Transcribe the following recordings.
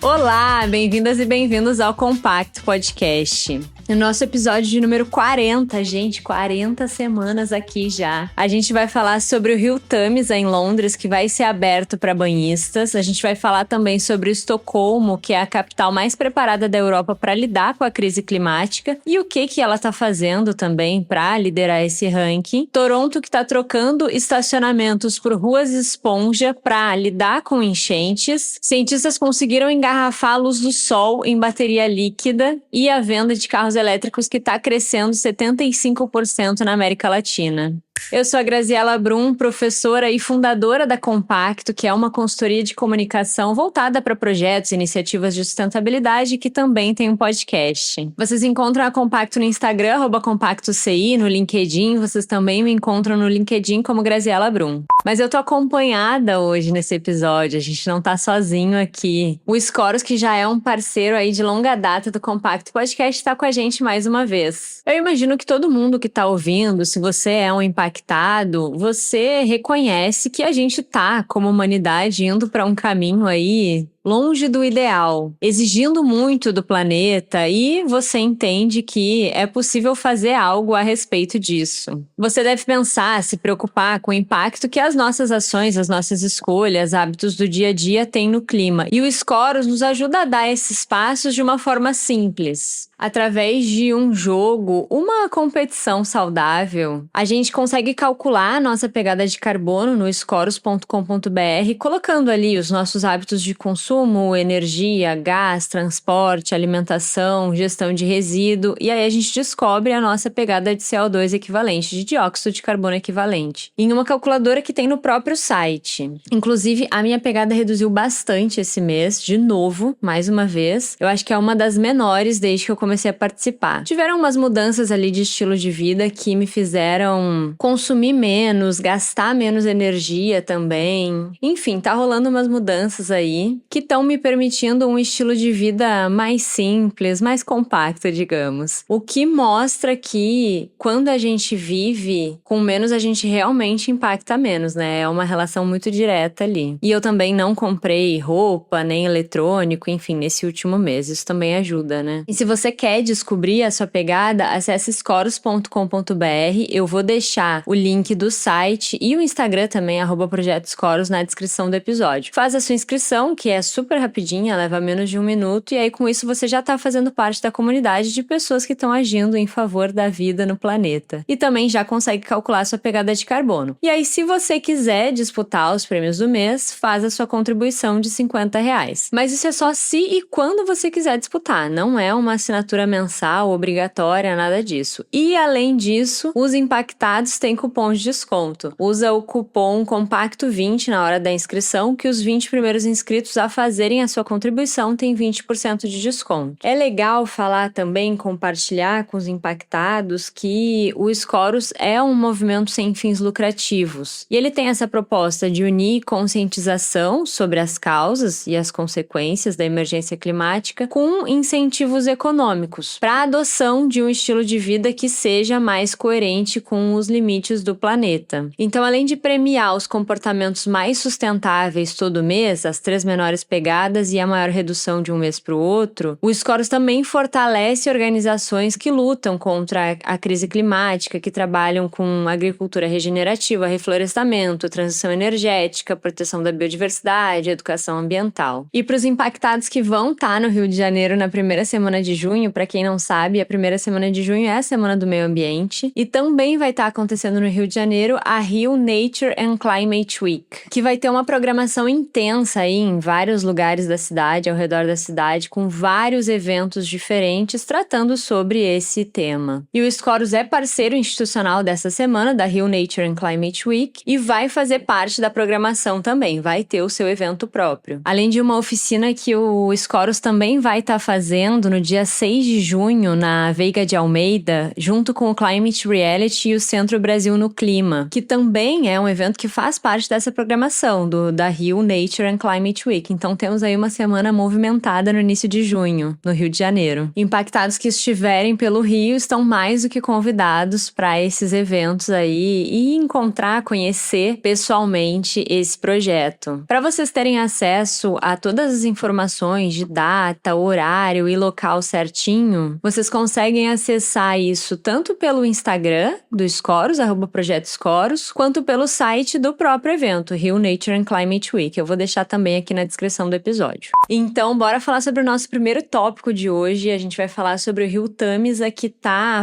Olá, bem-vindas e bem-vindos ao Compacto Podcast. No nosso episódio de número 40, gente, 40 semanas aqui já. A gente vai falar sobre o rio Tamisa, em Londres, que vai ser aberto para banhistas. A gente vai falar também sobre Estocolmo, que é a capital mais preparada da Europa para lidar com a crise climática. E o que ela está fazendo também para liderar esse ranking. Toronto, que está trocando estacionamentos por ruas esponja para lidar com enchentes. Cientistas conseguiram engarrafar a luz do sol em bateria líquida. E a venda de carros elétricos que está crescendo 75% na América Latina. Eu sou a Graziela Brum, professora e fundadora da Compacto, que é uma consultoria de comunicação voltada para projetos e iniciativas de sustentabilidade, que também tem um podcast. Vocês encontram a Compacto no Instagram, @CompactoCI, no LinkedIn. Vocês também me encontram no LinkedIn como Graziela Brum. Mas eu tô acompanhada hoje nesse episódio, a gente não tá sozinho aqui. O Scoros, que já é um parceiro aí de longa data do Compacto Podcast, tá com a gente mais uma vez. Eu imagino que todo mundo que tá ouvindo, se você é um impactado, você reconhece que a gente tá, como humanidade, indo para um caminho aí longe do ideal, exigindo muito do planeta, e você entende que é possível fazer algo a respeito disso. Você deve pensar, se preocupar com o impacto que as nossas ações, as nossas escolhas, hábitos do dia a dia têm no clima. E o Scoros nos ajuda a dar esses passos de uma forma simples. Através de um jogo, uma competição saudável, a gente consegue calcular a nossa pegada de carbono no scoros.com.br, colocando ali os nossos hábitos de consumo, energia, gás, transporte, alimentação, gestão de resíduo, e aí a gente descobre a nossa pegada de CO2 equivalente, de dióxido de carbono equivalente, em uma calculadora que tem no próprio site. Inclusive, a minha pegada reduziu bastante esse mês, de novo, mais uma vez. Eu acho que é uma das menores desde que eu comecei a participar. Tiveram umas mudanças ali de estilo de vida que me fizeram consumir menos, gastar menos energia também. Enfim, tá rolando umas mudanças aí que estão me permitindo um estilo de vida mais simples, mais compacto, digamos. O que mostra que quando a gente vive com menos, a gente realmente impacta menos, né? É uma relação muito direta ali. E eu também não comprei roupa, nem eletrônico, enfim, nesse último mês. Isso também ajuda, né? E se você quer descobrir a sua pegada, acesse scoros.com.br. Eu vou deixar o link do site e o Instagram também, @Projeto Scoros, na descrição do episódio. Faz a sua inscrição, que é super rapidinha, leva menos de 1 minuto, e aí com isso você já tá fazendo parte da comunidade de pessoas que estão agindo em favor da vida no planeta. E também já consegue calcular sua pegada de carbono. E aí, se você quiser disputar os prêmios do mês, faz a sua contribuição de R$50. Mas isso é só se e quando você quiser disputar, não é uma assinatura mensal, obrigatória, nada disso. E além disso, os impactados têm cupom de desconto. Usa o cupom COMPACTO20 na hora da inscrição, que os 20 primeiros inscritos a fazerem a sua contribuição têm 20% de desconto. É legal falar também, compartilhar com os impactados, que o Scoros é um movimento sem fins lucrativos. E ele tem essa proposta de unir conscientização sobre as causas e as consequências da emergência climática com incentivos econômicos para a adoção de um estilo de vida que seja mais coerente com os limites do planeta. Então, além de premiar os comportamentos mais sustentáveis todo mês, as 3 menores pegadas e a maior redução de um mês para o outro, o Scoros também fortalece organizações que lutam contra a crise climática, que trabalham com agricultura regenerativa, reflorestamento, transição energética, proteção da biodiversidade, educação ambiental. E para os impactados que vão estar no Rio de Janeiro na primeira semana de junho, para quem não sabe, a primeira semana de junho é a Semana do Meio Ambiente, e também vai estar acontecendo no Rio de Janeiro a Rio Nature and Climate Week, que vai ter uma programação intensa aí em vários lugares da cidade, ao redor da cidade, com vários eventos diferentes tratando sobre esse tema. E o Scoros é parceiro institucional dessa semana, da Rio Nature and Climate Week, e vai fazer parte da programação também, vai ter o seu evento próprio. Além de uma oficina que o Scoros também vai estar fazendo no dia 6 de junho, na Veiga de Almeida, junto com o Climate Reality e o Centro Brasil no Clima, que também é um evento que faz parte dessa programação da Rio Nature and Climate Week. Então Então temos aí uma semana movimentada no início de junho, no Rio de Janeiro. Impactados que estiverem pelo Rio estão mais do que convidados para esses eventos aí e encontrar, conhecer pessoalmente esse projeto. Para vocês terem acesso a todas as informações de data, horário e local certinho, vocês conseguem acessar isso tanto pelo Instagram do Scoros, @Projeto Scoros, quanto pelo site do próprio evento, Rio Nature and Climate Week. Eu vou deixar também aqui na descrição do episódio. Então, bora falar sobre o nosso primeiro tópico de hoje. A gente vai falar sobre o Rio Tamisa, que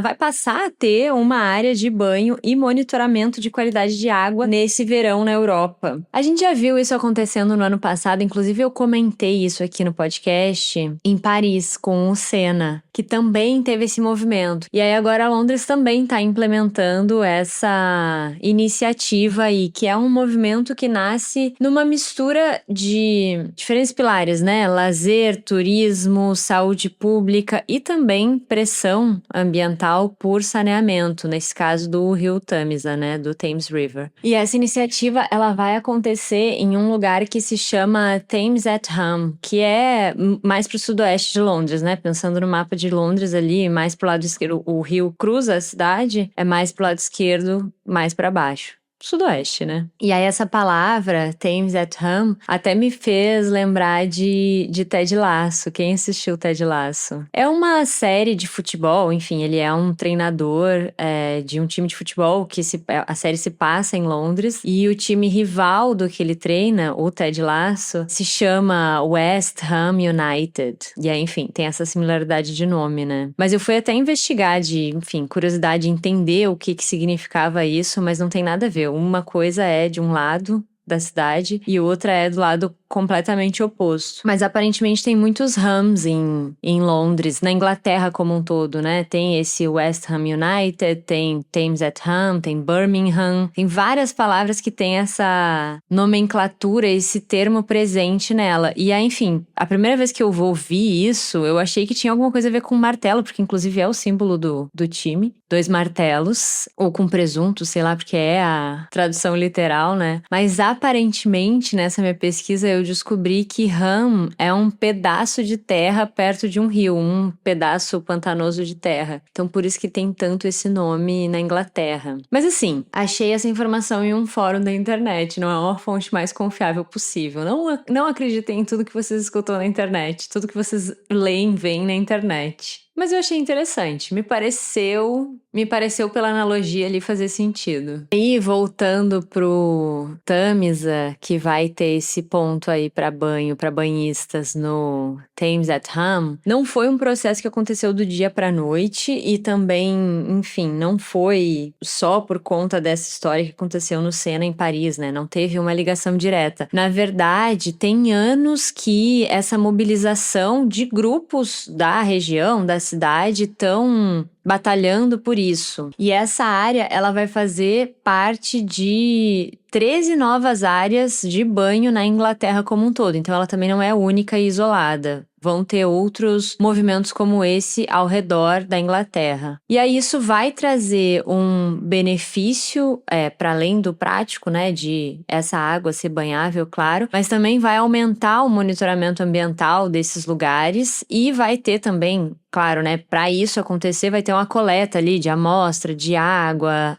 vai passar a ter uma área de banho e monitoramento de qualidade de água nesse verão na Europa. A gente já viu isso acontecendo no ano passado, inclusive eu comentei isso aqui no podcast, em Paris, com o Senna, que também teve esse movimento. E aí agora Londres também está implementando essa iniciativa aí, que é um movimento que nasce numa mistura de diferentes pilares, né? Lazer, turismo, saúde pública e também pressão ambiental por saneamento, nesse caso do Rio Tamisa, né? Do Thames River. E essa iniciativa, ela vai acontecer em um lugar que se chama Thames at Home, que é mais pro sudoeste de Londres, né? Pensando no mapa de Londres ali, mais pro lado esquerdo, o rio cruza a cidade, é mais pro lado esquerdo, mais para baixo. Sudoeste, né? E aí essa palavra, Thames at Home, até me fez lembrar de Ted Lasso. Quem assistiu Ted Lasso? É uma série de futebol, enfim, ele é um treinador de um time de futebol que a série se passa em Londres e o time rival do que ele treina, o Ted Lasso, se chama West Ham United. E aí, enfim, tem essa similaridade de nome, né? Mas eu fui até investigar curiosidade de entender o que significava isso, mas não tem nada a ver. Uma coisa é de um lado da cidade e outra é do lado completamente oposto. Mas aparentemente tem muitos hums em Londres, na Inglaterra como um todo, né? Tem esse West Ham United, tem Thames at Home, tem Birmingham, tem várias palavras que tem essa nomenclatura, esse termo presente nela. E aí, enfim, a primeira vez que eu ouvi isso, eu achei que tinha alguma coisa a ver com martelo, porque inclusive é o símbolo do time. 2 martelos, ou com presunto, sei lá, porque é a tradução literal, né? Mas aparentemente, nessa minha pesquisa, eu descobri que Ham é um pedaço de terra perto de um rio, um pedaço pantanoso de terra. Então, por isso que tem tanto esse nome na Inglaterra. Mas assim, achei essa informação em um fórum da internet, não é uma fonte mais confiável possível. Não acreditem em tudo que vocês escutam na internet, tudo que vocês leem, veem na internet. Mas eu achei interessante, me pareceu pela analogia ali fazer sentido. E voltando pro Tamisa, que vai ter esse ponto aí para banhistas no Thames at Home, não foi um processo que aconteceu do dia pra noite e também, enfim, não foi só por conta dessa história que aconteceu no Senna em Paris, né? Não teve uma ligação direta. Na verdade, tem anos que essa mobilização de grupos da região, da cidade, estão batalhando por isso. E essa área, ela vai fazer parte de 13 novas áreas de banho na Inglaterra como um todo. Então ela também não é única e isolada. Vão ter outros movimentos como esse ao redor da Inglaterra. E aí isso vai trazer um benefício, para além do prático, né, de essa água ser banhável, claro, mas também vai aumentar o monitoramento ambiental desses lugares e vai ter também, claro, né, para isso acontecer, vai ter uma coleta ali de amostra de água,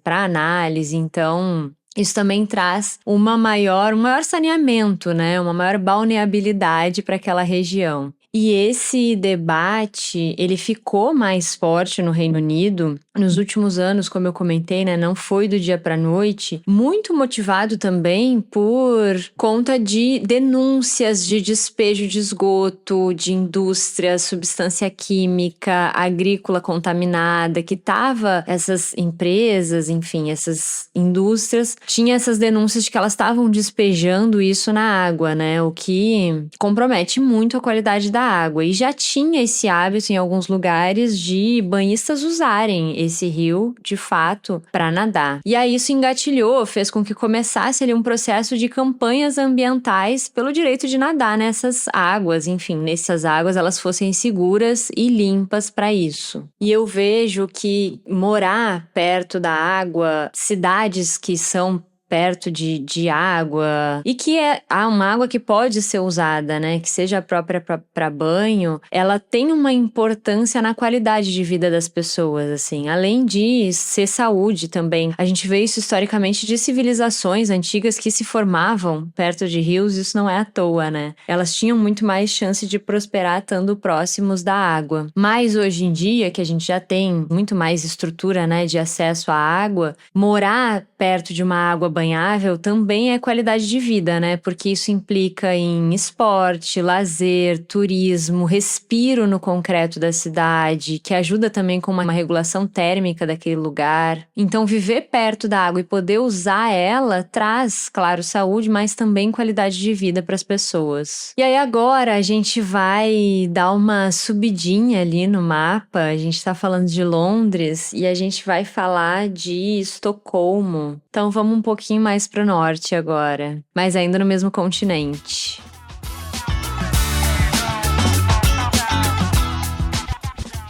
para análise, então isso também traz um maior saneamento, né? Uma maior balneabilidade para aquela região. E esse debate, ele ficou mais forte no Reino Unido nos últimos anos, como eu comentei, né? Não foi do dia para a noite. Muito motivado também por conta de denúncias de despejo de esgoto, de indústria, substância química, agrícola contaminada, que tava essas empresas, enfim, essas indústrias, tinha essas denúncias de que elas estavam despejando isso na água, né? O que compromete muito a qualidade da água. E já tinha esse hábito em alguns lugares de banhistas usarem esse rio, de fato, para nadar. E aí isso engatilhou, fez com que começasse ali um processo de campanhas ambientais pelo direito de nadar nessas águas, enfim, nessas águas elas fossem seguras e limpas para isso. E eu vejo que morar perto da água, cidades que são perto de água, e que há uma água que pode ser usada, né, que seja própria para banho, ela tem uma importância na qualidade de vida das pessoas, assim, além de ser saúde também. A gente vê isso historicamente de civilizações antigas que se formavam perto de rios, isso não é à toa, né? Elas tinham muito mais chance de prosperar estando próximos da água. Mas hoje em dia, que a gente já tem muito mais estrutura, né, de acesso à água, morar perto de uma água banhável também é qualidade de vida, né? Porque isso implica em esporte, lazer, turismo, respiro no concreto da cidade, que ajuda também com uma regulação térmica daquele lugar. Então, viver perto da água e poder usar ela traz, claro, saúde, mas também qualidade de vida para as pessoas. E aí agora a gente vai dar uma subidinha ali no mapa. A gente está falando de Londres e a gente vai falar de Estocolmo. Então vamos um pouquinho mais para o norte agora, mas ainda no mesmo continente.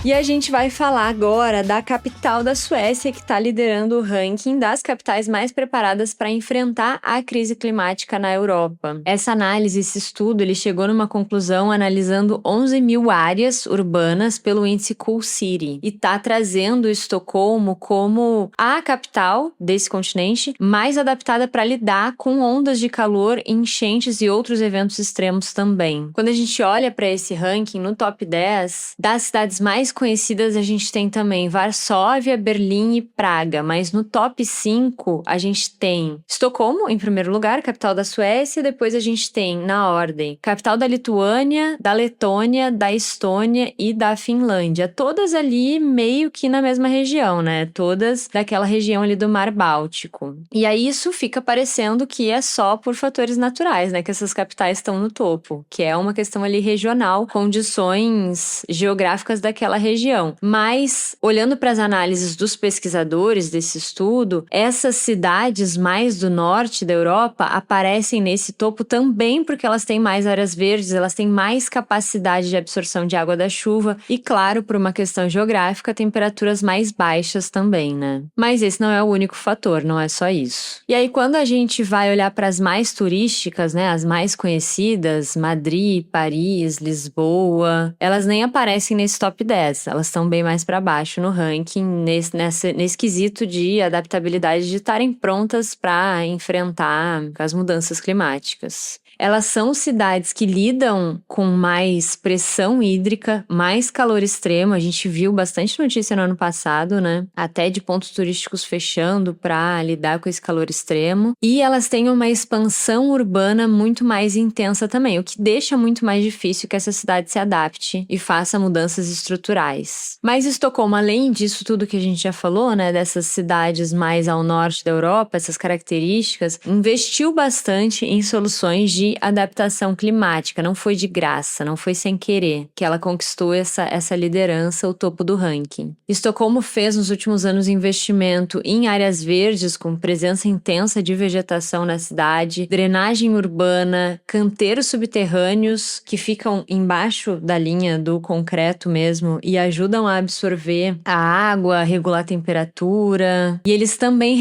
E a gente vai falar agora da capital da Suécia, que está liderando o ranking das capitais mais preparadas para enfrentar a crise climática na Europa. Essa análise, esse estudo, ele chegou numa conclusão analisando 11 mil áreas urbanas pelo índice Cool City e está trazendo Estocolmo como a capital desse continente mais adaptada para lidar com ondas de calor, enchentes e outros eventos extremos também. Quando a gente olha para esse ranking, no top 10 das cidades mais conhecidas, a gente tem também Varsóvia, Berlim e Praga, mas no top 5 a gente tem Estocolmo em primeiro lugar, capital da Suécia, depois a gente tem, na ordem, capital da Lituânia, da Letônia, da Estônia e da Finlândia, todas ali meio que na mesma região, né? Todas daquela região ali do Mar Báltico. E aí isso fica parecendo que é só por fatores naturais, né? Que essas capitais estão no topo, que é uma questão ali regional, condições geográficas daquela região. Mas, olhando para as análises dos pesquisadores desse estudo, essas cidades mais do norte da Europa aparecem nesse topo também porque elas têm mais áreas verdes, elas têm mais capacidade de absorção de água da chuva e, claro, por uma questão geográfica, temperaturas mais baixas também, né? Mas esse não é o único fator, não é só isso. E aí, quando a gente vai olhar para as mais turísticas, né, as mais conhecidas, Madrid, Paris, Lisboa, elas nem aparecem nesse top 10. Elas estão bem mais para baixo no ranking, nesse quesito de adaptabilidade, de estarem prontas para enfrentar as mudanças climáticas. Elas são cidades que lidam com mais pressão hídrica, mais calor extremo. A gente viu bastante notícia no ano passado, né? Até de pontos turísticos fechando para lidar com esse calor extremo. E elas têm uma expansão urbana muito mais intensa também, o que deixa muito mais difícil que essa cidade se adapte e faça mudanças estruturais. Mas Estocolmo, além disso tudo que a gente já falou, né? Dessas cidades mais ao norte da Europa, essas características, investiu bastante em soluções de adaptação climática, não foi de graça, não foi sem querer que ela conquistou essa liderança, o topo do ranking. Estocolmo fez nos últimos anos investimento em áreas verdes com presença intensa de vegetação na cidade, drenagem urbana, canteiros subterrâneos que ficam embaixo da linha do concreto mesmo e ajudam a absorver a água, regular a temperatura. E eles também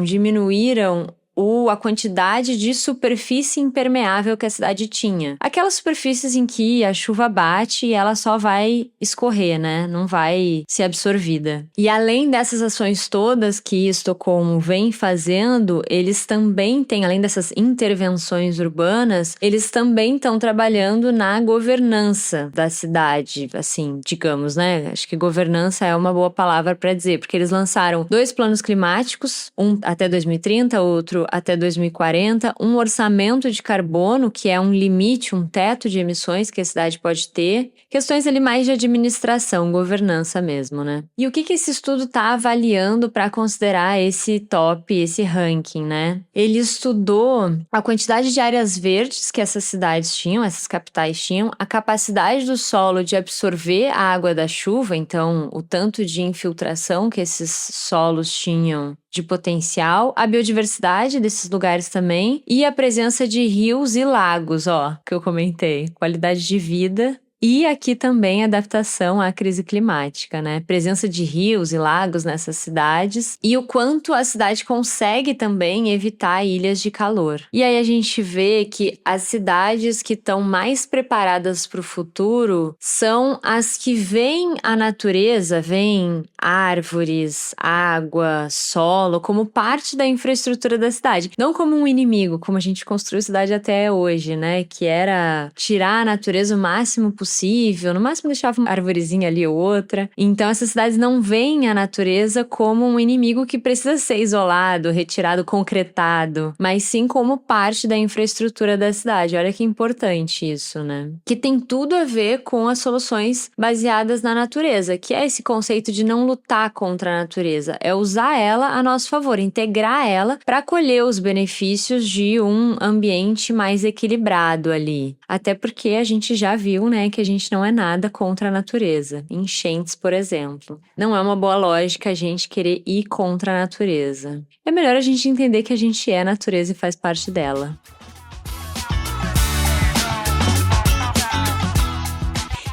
diminuíram a quantidade de superfície impermeável que a cidade tinha. Aquelas superfícies em que a chuva bate e ela só vai escorrer, né? Não vai ser absorvida. E além dessas ações todas que Estocolmo vem fazendo, eles também têm, além dessas intervenções urbanas, eles também estão trabalhando na governança da cidade, assim, digamos, né? Acho que governança é uma boa palavra para dizer, porque eles lançaram 2 planos climáticos, um até 2030, outro até 2040, um orçamento de carbono, que é um limite, um teto de emissões que a cidade pode ter, questões ali mais de administração, governança mesmo, né? E o que esse estudo está avaliando para considerar esse top, esse ranking, né? Ele estudou a quantidade de áreas verdes que essas cidades tinham, essas capitais tinham, a capacidade do solo de absorver a água da chuva, então o tanto de infiltração que esses solos tinham de potencial, a biodiversidade desses lugares também e a presença de rios e lagos, que eu comentei, qualidade de vida E aqui também adaptação à crise climática, né? Presença de rios e lagos nessas cidades e o quanto a cidade consegue também evitar ilhas de calor. E aí a gente vê que as cidades que estão mais preparadas para o futuro são as que veem a natureza, veem árvores, água, solo como parte da infraestrutura da cidade, não como um inimigo, como a gente construiu a cidade até hoje, né? Que era tirar a natureza o máximo possível, no máximo deixava uma arvorezinha ali ou outra. Então essas cidades não veem a natureza como um inimigo que precisa ser isolado, retirado, concretado, mas sim como parte da infraestrutura da cidade. Olha que importante isso, né? Que tem tudo a ver com as soluções baseadas na natureza, que é esse conceito de não lutar contra a natureza, é usar ela a nosso favor, integrar ela para colher os benefícios de um ambiente mais equilibrado ali. Até porque a gente já viu, né, que a gente não é nada contra a natureza. Enchentes, por exemplo. Não é uma boa lógica a gente querer ir contra a natureza. É melhor a gente entender que a gente é a natureza e faz parte dela.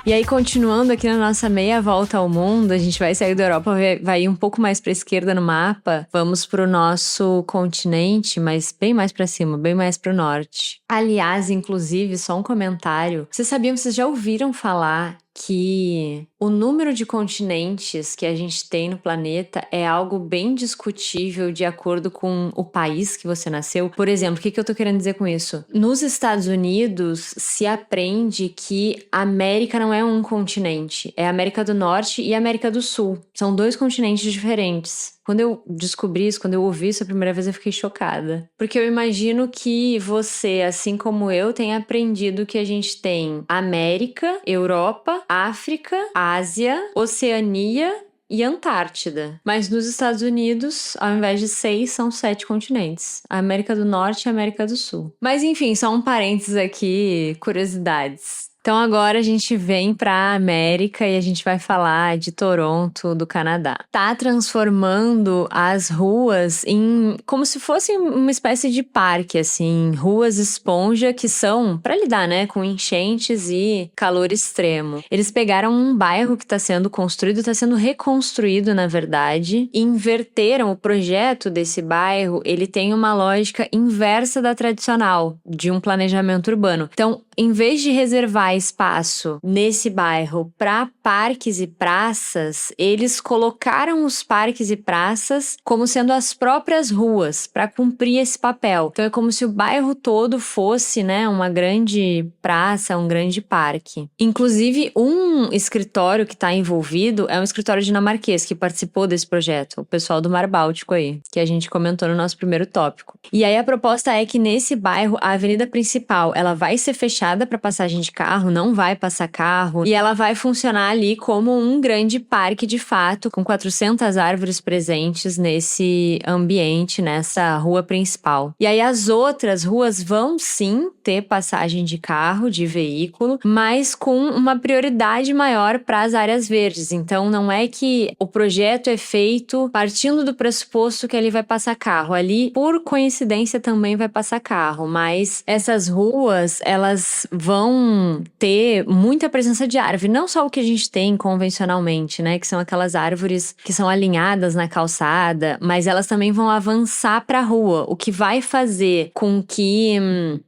E aí, continuando aqui na nossa meia volta ao mundo, a gente vai sair da Europa, vai ir um pouco mais para a esquerda no mapa, vamos para o nosso continente, mas bem mais para cima, bem mais para o norte. Aliás, inclusive, só um comentário. Vocês já ouviram falar que o número de continentes que a gente tem no planeta é algo bem discutível de acordo com o país que você nasceu? Por exemplo, o que eu tô querendo dizer com isso? Nos Estados Unidos, se aprende que a América não é um continente, é a América do Norte e a América do Sul. São 2 continentes diferentes. Quando eu descobri isso, quando eu ouvi isso a primeira vez, eu fiquei chocada. Porque eu imagino que você, assim como eu, tenha aprendido que a gente tem América, Europa, África, Ásia, Oceania e Antártida. Mas nos Estados Unidos, ao invés de 6, são 7 continentes. A América do Norte e a América do Sul. Mas enfim, só um parênteses aqui, curiosidades. Então agora a gente vem para a América e a gente vai falar de Toronto, do Canadá. Tá transformando as ruas em como se fosse uma espécie de parque, assim, ruas esponja que são para lidar, né, com enchentes e calor extremo. Eles pegaram um bairro que está sendo construído, está sendo reconstruído, na verdade, e inverteram o projeto desse bairro. Ele tem uma lógica inversa da tradicional de um planejamento urbano. Então, em vez de reservar espaço nesse bairro para parques e praças, eles colocaram os parques e praças como sendo as próprias ruas para cumprir esse papel. Então é como se o bairro todo fosse, né, uma grande praça, um grande parque. Inclusive, um escritório que está envolvido é um escritório dinamarquês que participou desse projeto, o pessoal do Mar Báltico aí, que a gente comentou no nosso primeiro tópico. E aí a proposta é que nesse bairro a avenida principal, ela vai ser fechada para passagem de carro, não vai passar carro, e ela vai funcionar ali como um grande parque de fato, com 400 árvores presentes nesse ambiente, nessa rua principal. E aí as outras ruas vão sim ter passagem de carro, de veículo, mas com uma prioridade maior para as áreas verdes. Então não é que o projeto é feito partindo do pressuposto que ali vai passar carro. Ali, por coincidência, também vai passar carro, mas essas ruas, elas vão ter muita presença de árvore, não só o que a gente tem convencionalmente, né, que são aquelas árvores que são alinhadas na calçada, mas elas também vão avançar para a rua, o que vai fazer com que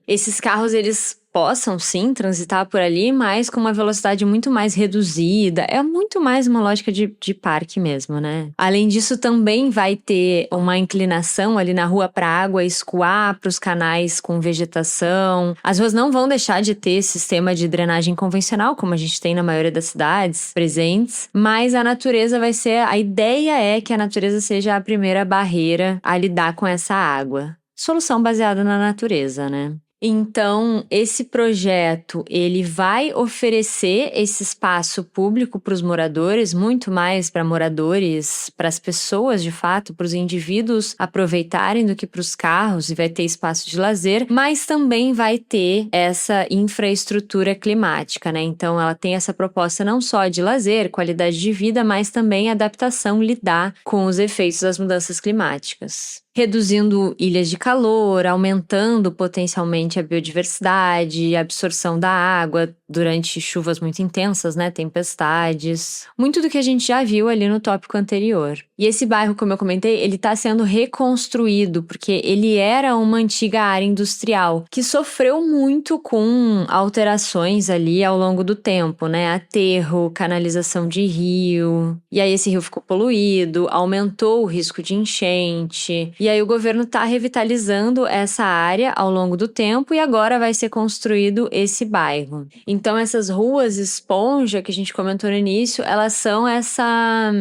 esses carros, eles possam sim transitar por ali, mas com uma velocidade muito mais reduzida. É muito mais uma lógica de parque mesmo, né? Além disso, também vai ter uma inclinação ali na rua para a água escoar para os canais com vegetação. As ruas não vão deixar de ter sistema de drenagem convencional, como a gente tem na maioria das cidades presentes, mas a natureza vai ser... A ideia é que a natureza seja a primeira barreira a lidar com essa água. Solução baseada na natureza, né? Então, esse projeto, ele vai oferecer esse espaço público para os moradores, muito mais para moradores, para as pessoas de fato, para os indivíduos aproveitarem do que para os carros, e vai ter espaço de lazer, mas também vai ter essa infraestrutura climática, né? Então, ela tem essa proposta não só de lazer, qualidade de vida, mas também adaptação, lidar com os efeitos das mudanças climáticas. Reduzindo ilhas de calor, aumentando potencialmente a biodiversidade, a absorção da água, durante chuvas muito intensas, né? Tempestades. Muito do que a gente já viu ali no tópico anterior. E esse bairro, como eu comentei, ele está sendo reconstruído, porque ele era uma antiga área industrial que sofreu muito com alterações ali ao longo do tempo, né? Aterro, canalização de rio. E aí esse rio ficou poluído, aumentou o risco de enchente. E aí o governo está revitalizando essa área ao longo do tempo e agora vai ser construído esse bairro. Então essas ruas esponja que a gente comentou no início, elas são essa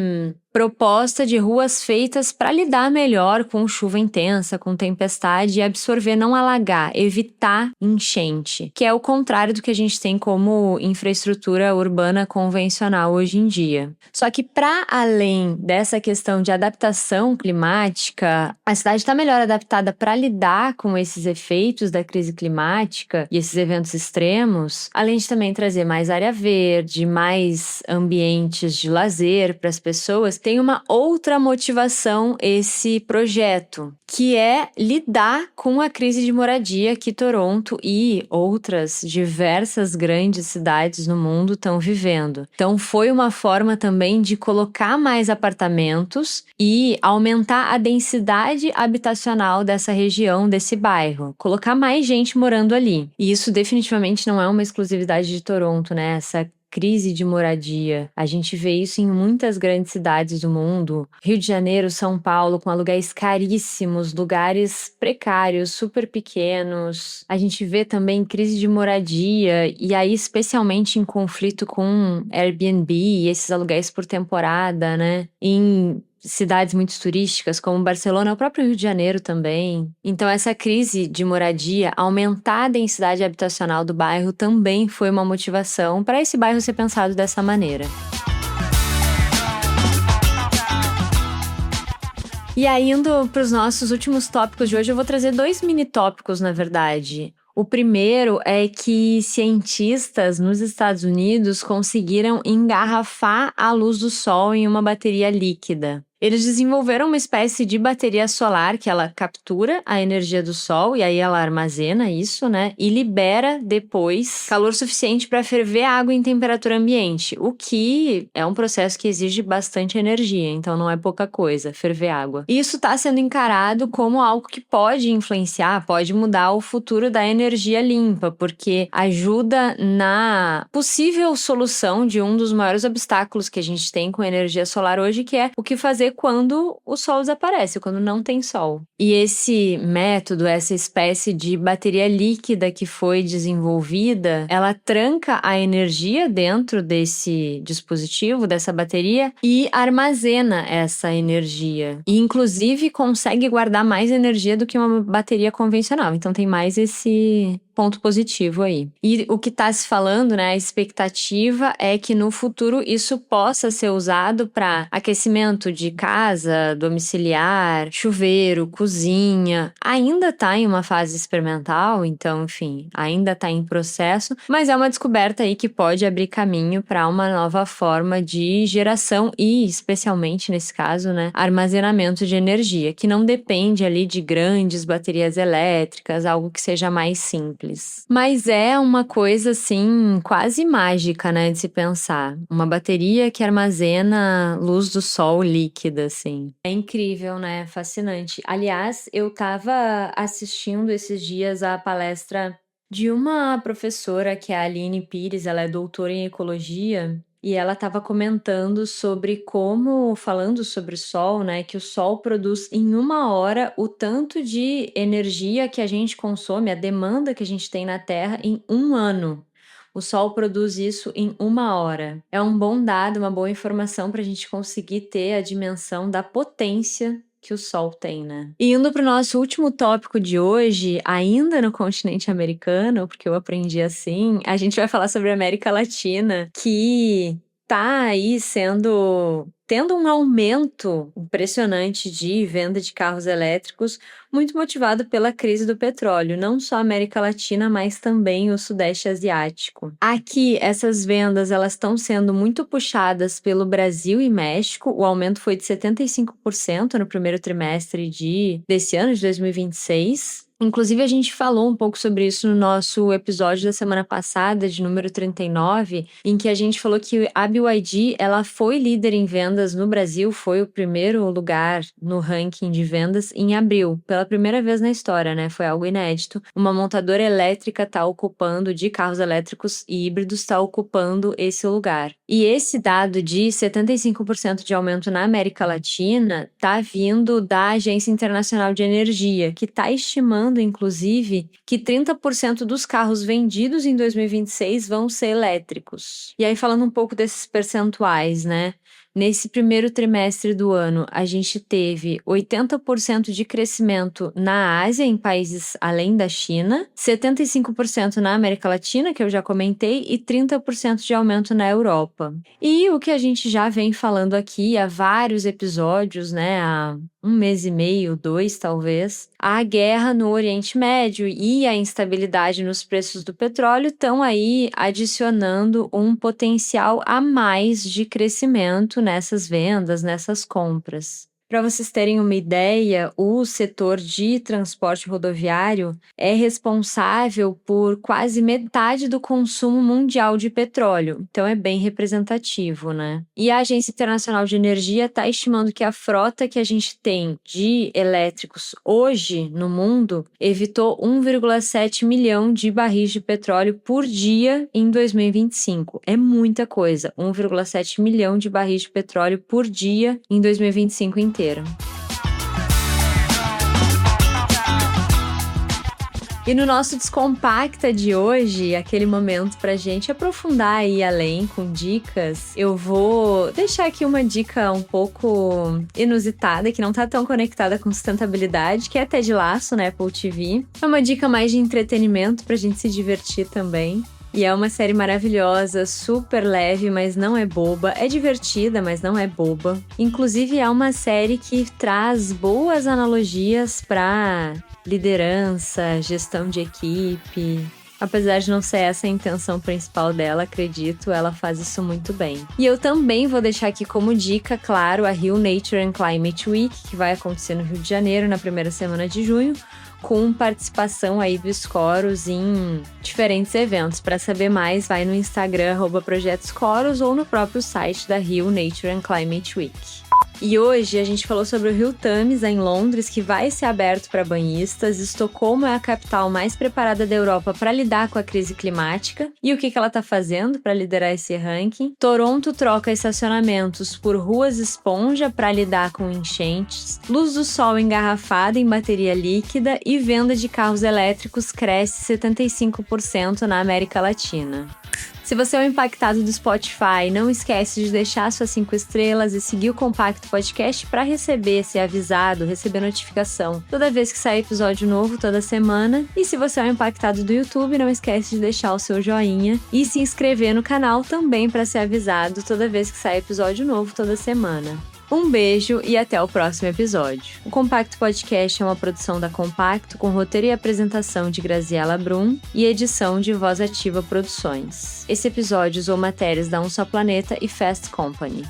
proposta de ruas feitas para lidar melhor com chuva intensa, com tempestade e absorver, não alagar, evitar enchente, que é o contrário do que a gente tem como infraestrutura urbana convencional hoje em dia. Só que para além dessa questão de adaptação climática, a cidade está melhor adaptada para lidar com esses efeitos da crise climática e esses eventos extremos, além de também trazer mais área verde, mais ambientes de lazer para as pessoas. Tem uma outra motivação esse projeto, que é lidar com a crise de moradia que Toronto e outras diversas grandes cidades no mundo estão vivendo. Então foi uma forma também de colocar mais apartamentos e aumentar a densidade habitacional dessa região, desse bairro, colocar mais gente morando ali. E isso definitivamente não é uma exclusividade de Toronto, né? Essa crise de moradia. A gente vê isso em muitas grandes cidades do mundo. Rio de Janeiro, São Paulo, com aluguéis caríssimos, lugares precários, super pequenos. A gente vê também crise de moradia, e aí especialmente em conflito com Airbnb e esses aluguéis por temporada, né? Em cidades muito turísticas, como Barcelona, o próprio Rio de Janeiro também. Então, essa crise de moradia, aumentar a densidade habitacional do bairro também foi uma motivação para esse bairro ser pensado dessa maneira. E aí, indo para os nossos últimos tópicos de hoje, eu vou trazer 2 mini tópicos, na verdade. O primeiro é que cientistas nos Estados Unidos conseguiram engarrafar a luz do sol em uma bateria líquida. Eles desenvolveram uma espécie de bateria solar que ela captura a energia do sol e aí ela armazena isso, né? E libera depois calor suficiente para ferver água em temperatura ambiente, o que é um processo que exige bastante energia, então não é pouca coisa, ferver água. E isso está sendo encarado como algo que pode influenciar, pode mudar o futuro da energia limpa, porque ajuda na possível solução de um dos maiores obstáculos que a gente tem com a energia solar hoje, que é o que fazer quando o sol desaparece, quando não tem sol. E esse método, essa espécie de bateria líquida que foi desenvolvida, ela tranca a energia dentro desse dispositivo, dessa bateria, e armazena essa energia. E, inclusive, consegue guardar mais energia do que uma bateria convencional. Então, tem mais esse ponto positivo aí. E o que está se falando, né, a expectativa é que no futuro isso possa ser usado para aquecimento de casa, domiciliar, chuveiro, cozinha. Ainda está em uma fase experimental, então, enfim, ainda está em processo, mas é uma descoberta aí que pode abrir caminho para uma nova forma de geração e, especialmente nesse caso, né, armazenamento de energia, que não depende ali de grandes baterias elétricas, algo que seja mais simples. Mas é uma coisa, assim, quase mágica, né, de se pensar. Uma bateria que armazena luz do sol líquida, assim. É incrível, né? Fascinante. Aliás, eu tava assistindo esses dias a palestra de uma professora, que é a Aline Pires, ela é doutora em ecologia, e ela estava comentando sobre como, falando sobre o sol, né, que o sol produz em 1 hora o tanto de energia que a gente consome, a demanda que a gente tem na Terra em 1 ano. O sol produz isso em 1 hora. É um bom dado, uma boa informação para a gente conseguir ter a dimensão da potência que o sol tem, né? E indo para o nosso último tópico de hoje, ainda no continente americano, porque eu aprendi assim, a gente vai falar sobre a América Latina, que tá aí tendo um aumento impressionante de venda de carros elétricos, muito motivado pela crise do petróleo, não só a América Latina, mas também o Sudeste Asiático. Aqui, essas vendas elas estão sendo muito puxadas pelo Brasil e México. O aumento foi de 75% no primeiro trimestre desse ano, de 2026. Inclusive, a gente falou um pouco sobre isso no nosso episódio da semana passada, de número 39, em que a gente falou que a BYD, ela foi líder em vendas no Brasil, foi o primeiro lugar no ranking de vendas em abril, pela primeira vez na história, né? Foi algo inédito. Uma montadora elétrica de carros elétricos e híbridos, está ocupando esse lugar. E esse dado de 75% de aumento na América Latina está vindo da Agência Internacional de Energia, que está estimando inclusive, que 30% dos carros vendidos em 2026 vão ser elétricos. E aí, falando um pouco desses percentuais, né? Nesse primeiro trimestre do ano, a gente teve 80% de crescimento na Ásia, em países além da China, 75% na América Latina, que eu já comentei, e 30% de aumento na Europa. E o que a gente já vem falando aqui há vários episódios, né, há 1 mês e meio, 2 talvez, a guerra no Oriente Médio e a instabilidade nos preços do petróleo estão aí adicionando um potencial a mais de crescimento nessas vendas, nessas compras. Para vocês terem uma ideia, o setor de transporte rodoviário é responsável por quase metade do consumo mundial de petróleo, então é bem representativo, né? E a Agência Internacional de Energia está estimando que a frota que a gente tem de elétricos hoje no mundo evitou 1,7 milhão de barris de petróleo por dia em 2025. É muita coisa, 1,7 milhão de barris de petróleo por dia em 2025 inteiro. E no nosso Descompacta de hoje, aquele momento pra gente aprofundar aí além com dicas, eu vou deixar aqui uma dica um pouco inusitada, que não tá tão conectada com sustentabilidade, que é Ted Lasso, na Apple TV. É uma dica mais de entretenimento pra gente se divertir também. E é uma série maravilhosa, super leve, mas não é boba. É divertida, mas não é boba. Inclusive, é uma série que traz boas analogias para liderança, gestão de equipe. Apesar de não ser essa a intenção principal dela, acredito, ela faz isso muito bem. E eu também vou deixar aqui como dica, claro, a Rio Nature and Climate Week, que vai acontecer no Rio de Janeiro, na primeira semana de junho, com participação aí do Scoros em diferentes eventos. Para saber mais, vai no Instagram @projetoscoros ou no próprio site da Rio Nature and Climate Week. E hoje a gente falou sobre o Rio Tâmisa, em Londres, que vai ser aberto para banhistas. Estocolmo é a capital mais preparada da Europa para lidar com a crise climática. E o que ela está fazendo para liderar esse ranking? Toronto troca estacionamentos por ruas esponja para lidar com enchentes. Luz do sol engarrafada em bateria líquida e venda de carros elétricos cresce 75% na América Latina. Se você é um impactado do Spotify, não esquece de deixar suas 5 estrelas e seguir o Compacto Podcast para ser avisado, receber notificação toda vez que sai episódio novo, toda semana. E se você é um impactado do YouTube, não esquece de deixar o seu joinha e se inscrever no canal também para ser avisado toda vez que sai episódio novo, toda semana. Um beijo e até o próximo episódio. O Compacto Podcast é uma produção da Compacto, com roteiro e apresentação de Graziela Brum e edição de Voz Ativa Produções. Esse episódio usou matérias da Um Só Planeta e Fast Company.